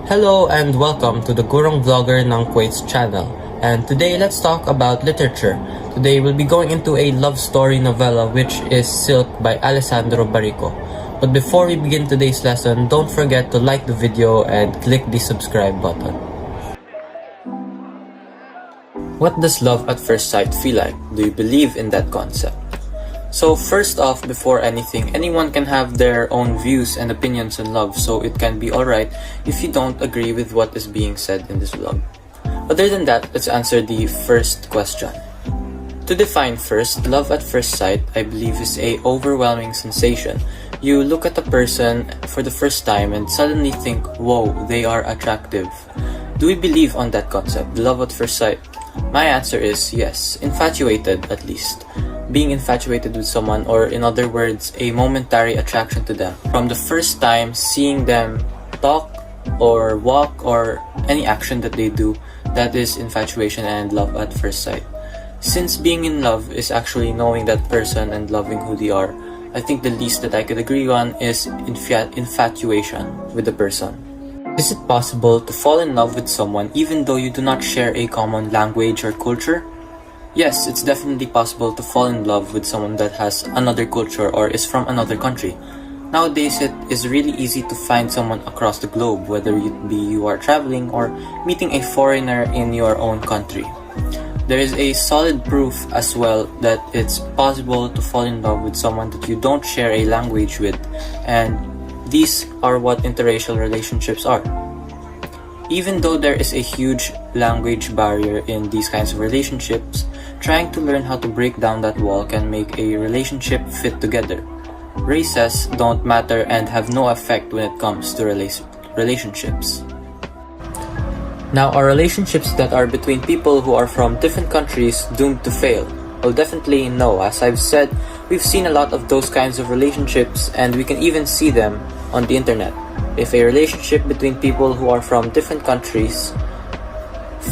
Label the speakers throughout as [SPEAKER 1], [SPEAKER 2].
[SPEAKER 1] Hello and welcome to the Gurong Vlogger ng Kuwait's channel. And today let's talk about literature. Today we'll be going into a love story novella which is Silk by Alessandro Barrico. But before we begin today's lesson, don't forget to like the video and click the subscribe button. What does love at first sight feel like? Do you believe in that concept? So first off, before anything, anyone can have their own views and opinions on love, so it can be alright if you don't agree with what is being said in this vlog. Other than that, let's answer the first question. To define first, love at first sight, I believe is a overwhelming sensation. You look at a person for the first time and suddenly think, whoa, they are attractive. Do we believe on that concept, love at first sight? My answer is yes, infatuated at least. Being infatuated with someone, or in other words, a momentary attraction to them. From the first time seeing them talk or walk or any action that they do, that is infatuation and love at first sight. Since being in love is actually knowing that person and loving who they are, I think the least that I could agree on is infatuation with the person. Is it possible to fall in love with someone even though you do not share a common language or culture? Yes, it's definitely possible to fall in love with someone that has another culture or is from another country. Nowadays, it is really easy to find someone across the globe, whether it be you are traveling or meeting a foreigner in your own country. There is a solid proof as well that it's possible to fall in love with someone that you don't share a language with, and these are what interracial relationships are. Even though there is a huge language barrier in these kinds of relationships, trying to learn how to break down that wall can make a relationship fit together. Races don't matter and have no effect when it comes to relationships. Now, are relationships that are between people who are from different countries doomed to fail? Well, definitely no. As I've said, we've seen a lot of those kinds of relationships, and we can even see them on the internet. If a relationship between people who are from different countries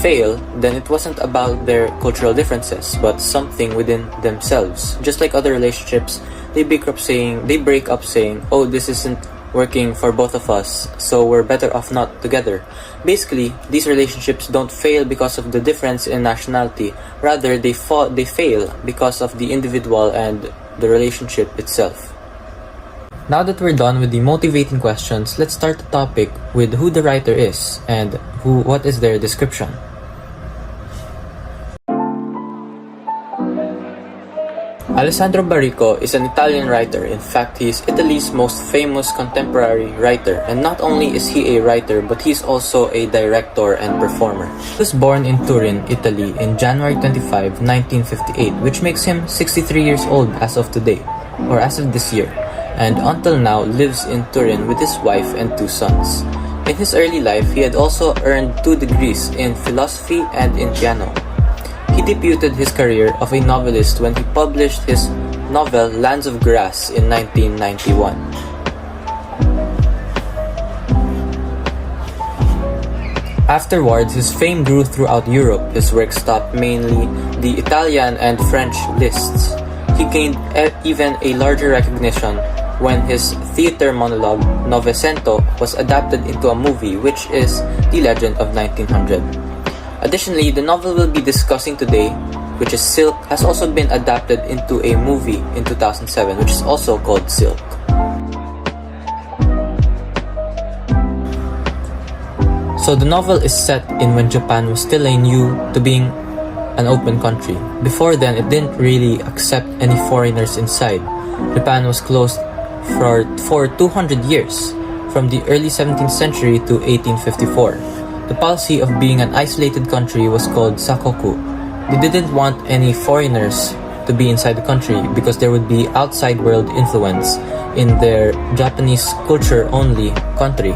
[SPEAKER 1] fail, then it wasn't about their cultural differences, but something within themselves. Just like other relationships, they break up saying, oh, this isn't working for both of us, so we're better off not together. Basically, these relationships don't fail because of the difference in nationality. Rather, they fail because of the individual and the relationship itself. Now that we're done with the motivating questions, let's start the topic with who the writer is and what is their description. Alessandro Barrico is an Italian writer. In fact, he is Italy's most famous contemporary writer. And not only is he a writer, but he is also a director and performer. He was born in Turin, Italy in January 25, 1958, which makes him 63 years old as of today, or as of this year, and until now lives in Turin with his wife and 2 sons. In his early life, he had also earned 2 degrees in philosophy and in piano. He debuted his career of a novelist when he published his novel Lands of Grass in 1991. Afterwards, his fame grew throughout Europe. His work topped mainly the Italian and French lists. He gained even a larger recognition when his theater monologue Novecento was adapted into a movie, which is The Legend of 1900. Additionally, the novel we'll be discussing today, which is Silk, has also been adapted into a movie in 2007, which is also called Silk. So the novel is set in when Japan was still new to being an open country. Before then, it didn't really accept any foreigners inside. Japan was closed for 200 years, from the early 17th century to 1854. The policy of being an isolated country was called Sakoku. They didn't want any foreigners to be inside the country because there would be outside world influence in their Japanese culture-only country.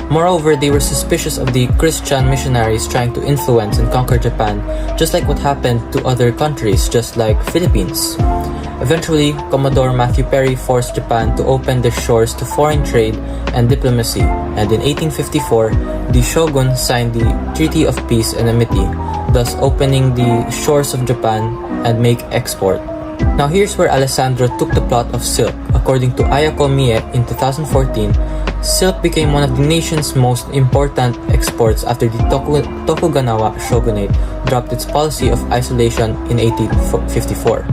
[SPEAKER 1] Moreover, they were suspicious of the Christian missionaries trying to influence and conquer Japan, just like what happened to other countries, just like Philippines. Eventually, Commodore Matthew Perry forced Japan to open their shores to foreign trade and diplomacy, and in 1854, the shogun signed the Treaty of Peace and Amity, thus opening the shores of Japan and make export. Now here's where Alessandro took the plot of Silk. According to Ayako Mie in 2014, Silk became one of the nation's most important exports after the Tokugawa shogunate dropped its policy of isolation in 1854.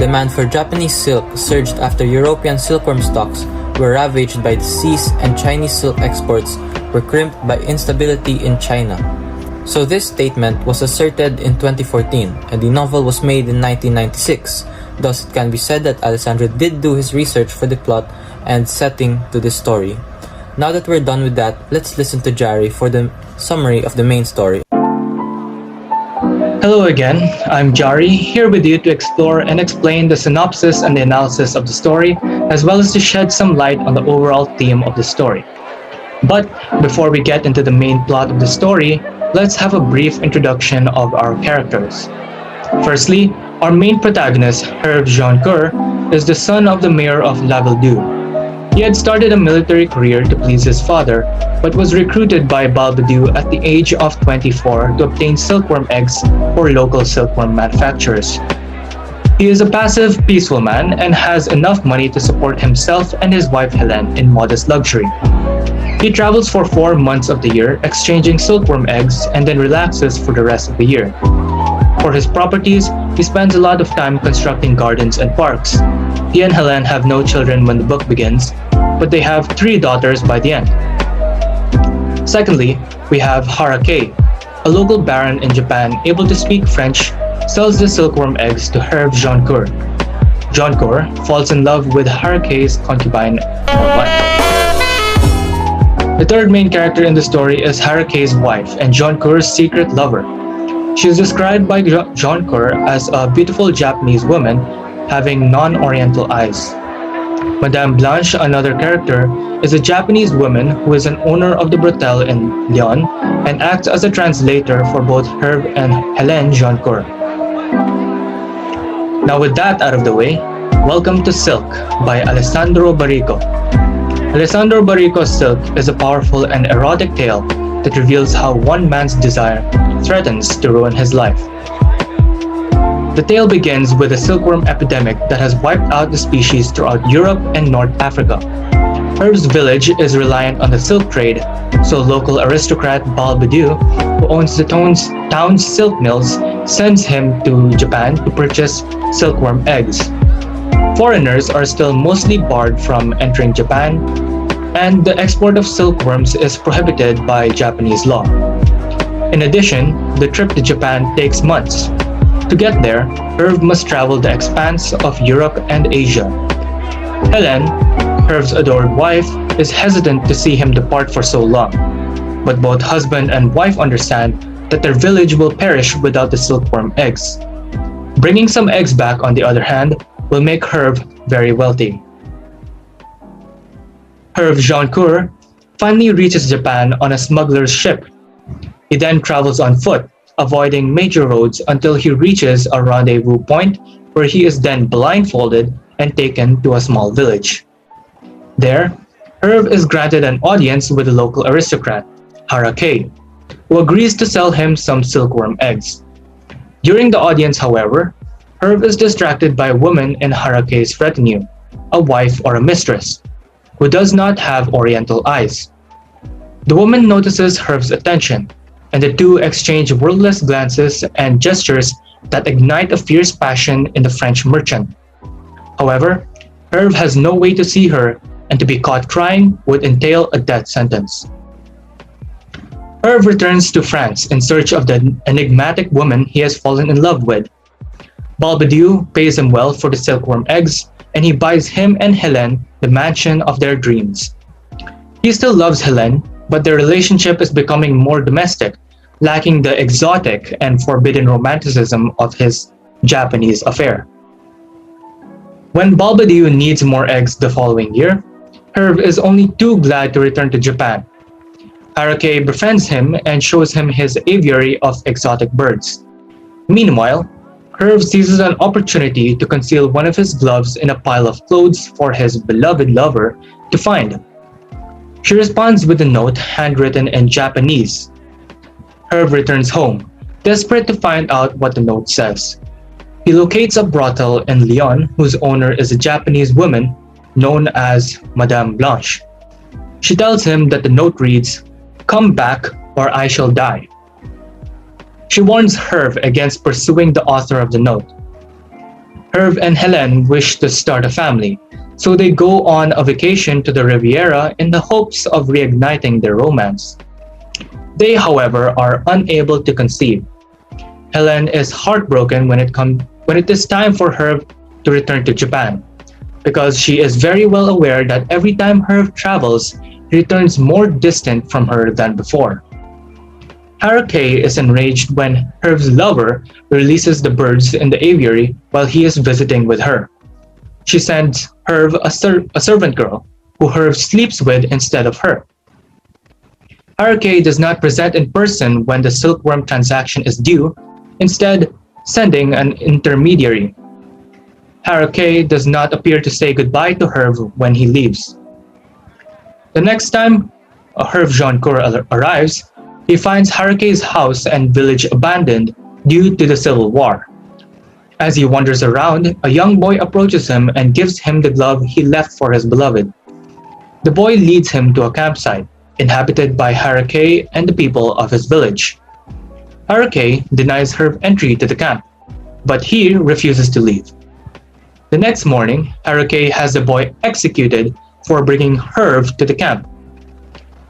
[SPEAKER 1] Demand for Japanese silk surged after European silkworm stocks were ravaged by disease and Chinese silk exports were crimped by instability in China. So this statement was asserted in 2014 and the novel was made in 1996. Thus it can be said that Alessandro did do his research for the plot and setting to this story. Now that we're done with that, let's listen to Jari for the summary of the main story.
[SPEAKER 2] Hello again, I'm Jari, here with you to explore and explain the synopsis and the analysis of the story, as well as to shed some light on the overall theme of the story. But before we get into the main plot of the story, let's have a brief introduction of our characters. Firstly, our main protagonist, Hervé Joncourt, is the son of the mayor of Lavilledieu. He had started a military career to please his father, but was recruited by Balbadieu at the age of 24 to obtain silkworm eggs for local silkworm manufacturers. He is a passive, peaceful man and has enough money to support himself and his wife Hélène in modest luxury. He travels for 4 months of the year, exchanging silkworm eggs, and then relaxes for the rest of the year. For his properties, he spends a lot of time constructing gardens and parks. He and Hélène have no children when the book begins, but they have 3 daughters by the end. Secondly, we have Harake, a local baron in Japan able to speak French, sells the silkworm eggs to Hervé Joncourt. Joncourt falls in love with Harake's concubine, Morvan. The third main character in the story is Harake's wife and Joncourt's secret lover. She is described by Joncourt as a beautiful Japanese woman having non-Oriental eyes. Madame Blanche, another character, is a Japanese woman who is an owner of the brothel in Lyon and acts as a translator for both Hervé and Hélène Joncourt. Now with that out of the way, welcome to Silk by Alessandro Barrico. Alessandro Barrico's Silk is a powerful and erotic tale that reveals how one man's desire threatens to ruin his life. The tale begins with a silkworm epidemic that has wiped out the species throughout Europe and North Africa. Hervé's village is reliant on the silk trade, so local aristocrat Balbadieu, who owns the town's silk mills, sends him to Japan to purchase silkworm eggs. Foreigners are still mostly barred from entering Japan, and the export of silkworms is prohibited by Japanese law. In addition, the trip to Japan takes months. To get there, Hervé must travel the expanse of Europe and Asia. Hélène, Hervé's adored wife, is hesitant to see him depart for so long, but both husband and wife understand that their village will perish without the silkworm eggs. Bringing some eggs back, on the other hand, will make Hervé very wealthy. Hervé Joncourt finally reaches Japan on a smuggler's ship. He then travels on foot, avoiding major roads until he reaches a rendezvous point where he is then blindfolded and taken to a small village. There, Hervé is granted an audience with a local aristocrat, Harake, who agrees to sell him some silkworm eggs. During the audience, however, Hervé is distracted by a woman in Harake's retinue, a wife or a mistress, who does not have Oriental eyes. The woman notices Hervé's attention, and the two exchange wordless glances and gestures that ignite a fierce passion in the French merchant. However, Hervé has no way to see her, and to be caught crying would entail a death sentence. Hervé returns to France in search of the enigmatic woman he has fallen in love with. Balbadieu pays him well for the silkworm eggs, and he buys him and Hélène the mansion of their dreams. He still loves Hélène, but their relationship is becoming more domestic, lacking the exotic and forbidden romanticism of his Japanese affair. When Balbadieu needs more eggs the following year, Hervé is only too glad to return to Japan. Harake befriends him and shows him his aviary of exotic birds. Meanwhile, Hervé seizes an opportunity to conceal one of his gloves in a pile of clothes for his beloved lover to find. She responds with a note handwritten in Japanese. Hervé returns home, desperate to find out what the note says. He locates a brothel in Lyon whose owner is a Japanese woman known as Madame Blanche. She tells him that the note reads, "Come back or I shall die." She warns Herve against pursuing the author of the note. Herve and Helene wish to start a family, so they go on a vacation to the Riviera in the hopes of reigniting their romance. They, however, are unable to conceive. Helene is heartbroken when it is time for Herve to return to Japan, because she is very well aware that every time Herve travels, he returns more distant from her than before. Haruka is enraged when Herve's lover releases the birds in the aviary while he is visiting with her. She sends Herve a servant girl, who Herve sleeps with instead of her. Haruka does not present in person when the silkworm transaction is due, instead sending an intermediary. Haruka does not appear to say goodbye to Herve when he leaves. The next time Herve Joncourt arrives, he finds Haruka's house and village abandoned due to the Civil War. As he wanders around, a young boy approaches him and gives him the glove he left for his beloved. The boy leads him to a campsite, inhabited by Haruka and the people of his village. Haruka denies Herve entry to the camp, but he refuses to leave. The next morning, Haruka has the boy executed for bringing Herve to the camp.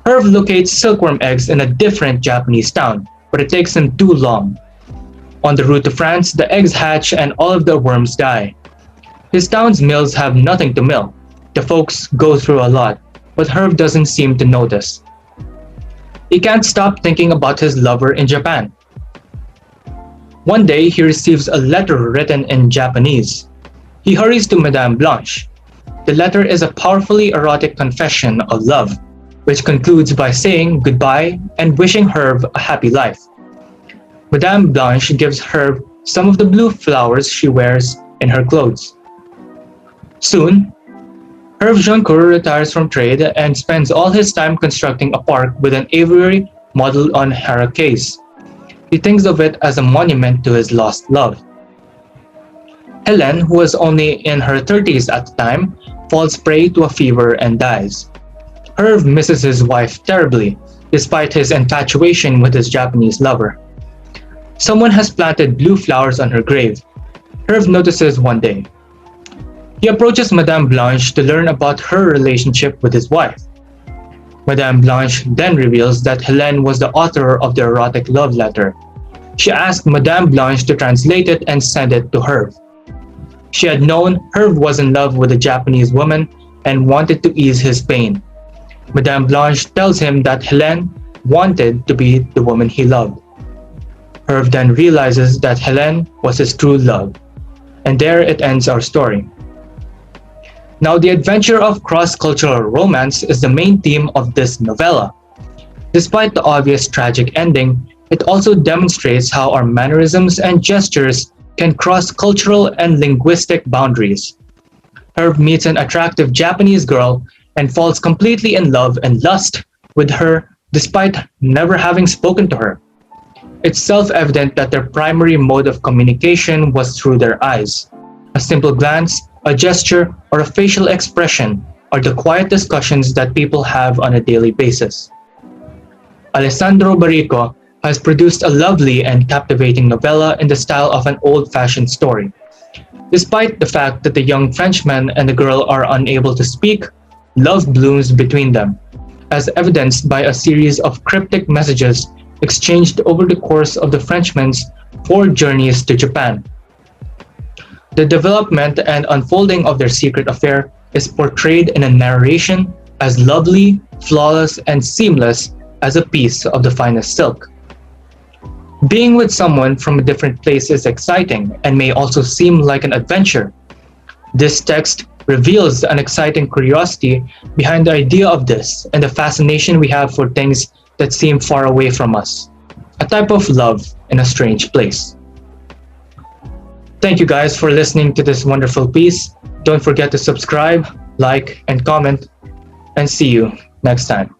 [SPEAKER 2] Herve locates silkworm eggs in a different Japanese town, but it takes him too long. On the route to France, the eggs hatch and all of the worms die. His town's mills have nothing to mill. The folks go through a lot, but Herve doesn't seem to notice. He can't stop thinking about his lover in Japan. One day, he receives a letter written in Japanese. He hurries to Madame Blanche. The letter is a powerfully erotic confession of love, which concludes by saying goodbye and wishing Herve a happy life. Madame Blanche gives Herve some of the blue flowers she wears in her clothes. Soon, Herve Joncourt retires from trade and spends all his time constructing a park with an aviary modeled on Haruka's. He thinks of it as a monument to his lost love. Helene, who was only in her 30s at the time, falls prey to a fever and dies. Herve misses his wife terribly, despite his infatuation with his Japanese lover. Someone has planted blue flowers on her grave. Herve notices one day. He approaches Madame Blanche to learn about her relationship with his wife. Madame Blanche then reveals that Helene was the author of the erotic love letter. She asked Madame Blanche to translate it and send it to Herve. She had known Herve was in love with a Japanese woman and wanted to ease his pain. Madame Blanche tells him that Helene wanted to be the woman he loved. Herve then realizes that Helene was his true love. And there it ends our story. Now, the adventure of cross-cultural romance is the main theme of this novella. Despite the obvious tragic ending, it also demonstrates how our mannerisms and gestures can cross cultural and linguistic boundaries. Herve meets an attractive Japanese girl and falls completely in love and lust with her despite never having spoken to her. It's self-evident that their primary mode of communication was through their eyes. A simple glance, a gesture, or a facial expression are the quiet discussions that people have on a daily basis. Alessandro Barrico has produced a lovely and captivating novella in the style of an old-fashioned story. Despite the fact that the young Frenchman and the girl are unable to speak, love blooms between them, as evidenced by a series of cryptic messages exchanged over the course of the Frenchman's 4 journeys to Japan. The development and unfolding of their secret affair is portrayed in a narration as lovely, flawless, and seamless as a piece of the finest silk. Being with someone from a different place is exciting and may also seem like an adventure. This text reveals an exciting curiosity behind the idea of this and the fascination we have for things that seem far away from us, a type of love in a strange place. Thank you guys for listening to this wonderful piece. Don't forget to subscribe, like, and comment, and see you next time.